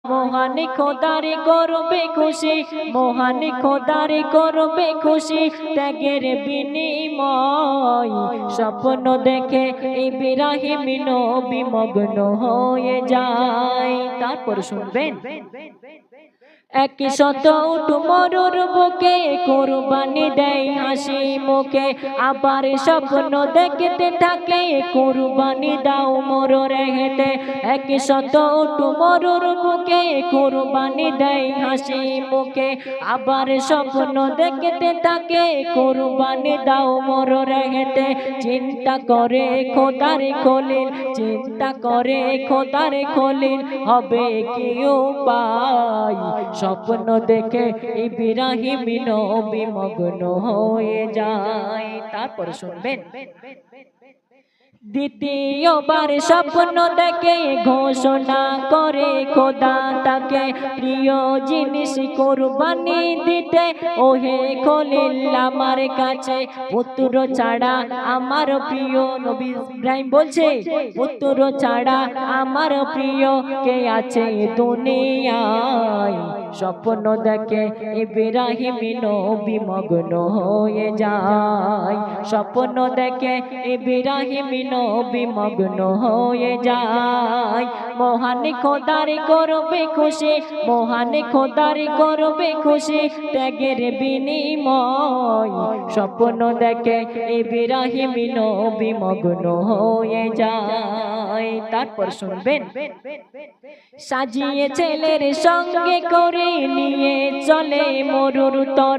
মহান খোদারে করবে খুশি, মহান খোদারে করবে খুশি, ত্যাগের বিনিময় স্বপ্ন দেখে ইব্রাহিম নবী মগ্ন হয়ে যায়। তারপর শুনবেন, একশত উট মরুর বুকে কুরবানি দেয় হাসি মুখে, আবার স্বপ্ন দেখতে থাকে কুরবানি দাও মোর রেহেতে। একশত উট মরুর বুকে কুরবানি দেয় হাসি মুখে, আবার স্বপ্ন দেখতে থাকে কুরবানি দাও মোর রেহেতে। চিন্তা করে খোদার খলিল, চিন্তা করে খোদার খলিল, হবে কি উপায় স্বপ্ন দেখে ইব্রাহিম নবী মগ্ন হয়ে যায়। তারপর শুনবেন, দ্বিতীয়বার স্বপ্ন দেখে ঘোষণা করে খোদা তাকে প্রিয় জিনিস কুরবানি দিতে। ওহে খলিল আমার কাছে পুত্র ছাড়া আমার প্রিয়, নবী ইব্রাহিম বলছে পুত্র ছাড়া আমার প্রিয় কে আছে দুনিয়ায়। স্বপ্ন দেখে ইব্রাহিম নবী মগ্ন হয়ে যায়, স্বপ্ন দেখে ইব্রাহিম নবী মগ্ন হয়ে যায়। মহান খোদার করবে খুশি, মহান খোদার করবে খুশি, ত্যাগের বিনিময় স্বপ্ন দেখে ইব্রাহিম নবী মগ্ন হয়ে যায়। তারপর শুনবেন, সাজিয়ে ছেলের সঙ্গে করে নিয়ে চলে মরুর তরে।